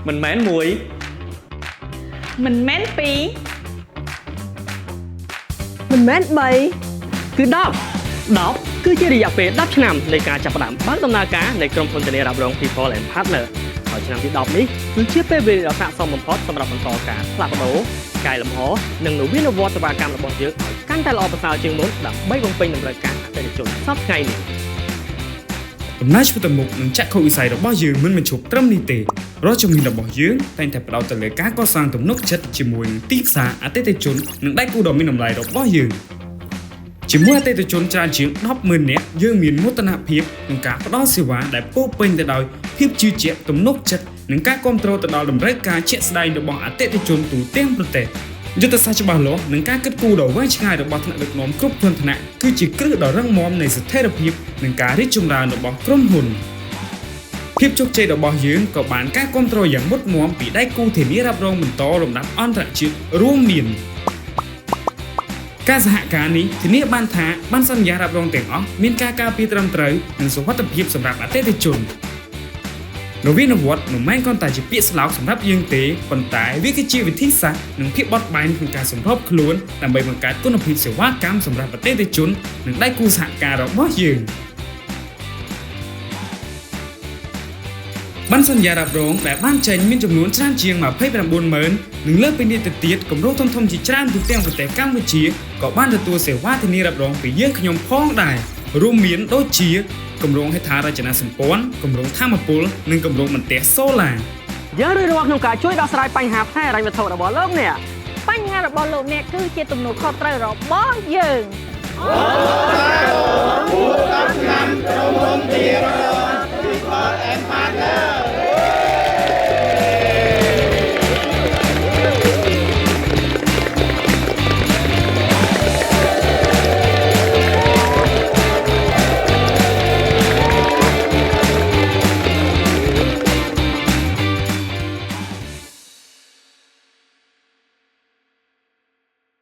mình mến mùi mình mến pí mình mến bầy គឺ10គឺជារយៈពេល10ឆ្នាំនៃការចាប់ផ្ដើមបើកដំណើរការនៃក្រុមហ៊ុនធានារ៉ាប់រង People and Partner ហើយឆ្នាំទី10នេះគឺជាពេលវេលាដ៏ស័ក្តិសមបំផុតសម្រាប់បន្តការផ្លាស់ប្ដូរកែលម្អនិងនវានុវត្តន៍សេវាកម្មរបស់យើងឲ្យកាន់តែល្អប្រសើរជាងមុនដើម្បីបំពេញតម្រូវការអតិថិជនសប្តាហ៍នេះ ដំណើរឆ្ពោះទៅមុខនឹងចាក់ខុសវិស័យរបស់យើងមិនបញ្ឈប់ត្រឹមនេះទេរាល់ជំនាញរបស់យើងតែងតែផ្ដោតទៅលើការកសាងទំនុកចិត្តជាមួយនឹងទីផ្សារអតិថិជននិងដៃគូដ៏មានតម្លៃរបស់យើងជាមួយអតិថិជនច្រើនជាង 10,000 នាក់យើងមានមោទនភាពក្នុងការផ្ដល់សេវាដែលពោរពេញទៅដោយភាពជឿជាក់ទំនុកចិត្តនិងការគាំទ្រទៅដល់តម្រូវការជាក់ស្ដែងរបស់អតិថិជនទូទាំងប្រទេសយុទ្ធសាស្ត្រច្បាស់លាស់និងការគិតគូរដ៏វែងឆ្ងាយរបស់ថ្នាក់ដឹកនាំគ្រប់ជាន់ថ្នាក់គឺជាគ្រឹះដ៏រឹងមាំនៃស្ថិរភាពនិងការរីកចម្រើនរបស់ក្រុមហ៊ុនភាពជោគជ័យរបស់យើងក៏បានការគាំទ្រយ៉ាងមុតមាំពីដៃគូធានារ៉ាប់រងបន្តលំដាប់អន្តរជាតិរួមមានការសហការនេះធានាបានថាបានសន្យារ៉ាប់រងទាំងអស់មានការការពារត្រឹមត្រូវនិងសុវត្ថិភាពសម្រាប់អតិថិជននវានុវត្តន៍មិនមែនគ្រាន់តែជាពាក្យស្លោកសម្រាប់យើងទេប៉ុន្តែវាគឺជាវិធីសាស្ត្រនិងភាពបត់បែនក្នុងការសម្របខ្លួនដើម្បីបង្កើតគុណភាពសេវាកម្មសម្រាប់អតិថិជននិងដៃគូសហការរបស់យើងបានសន្យារ៉ាប់រងដែលបានចេញមានចំនួនច្រើនជាង 29,000 និងលើសពីនេះទៅទៀតគម្រោងធំៗជាច្រើនទូទាំងប្រទេសកម្ពុជាក៏បានទទួលសេវាធានារ៉ាប់រងពីយើងខ្ញុំផងដែររួមមានដូចជាគម្រោងហេដ្ឋារចនាសម្ព័ន្ធគម្រោងថាមពលនិងគម្រោងបន្ទះសូឡាយើងរឿយរាល់ក្នុងការជួយដោះស្រាយបញ្ហាផ្នែកហិរញ្ញវត្ថុរបស់លោកអ្នក បញ្ហារបស់លោកអ្នកគឺជាទំនួលខុសត្រូវរបស់យើង People and Partner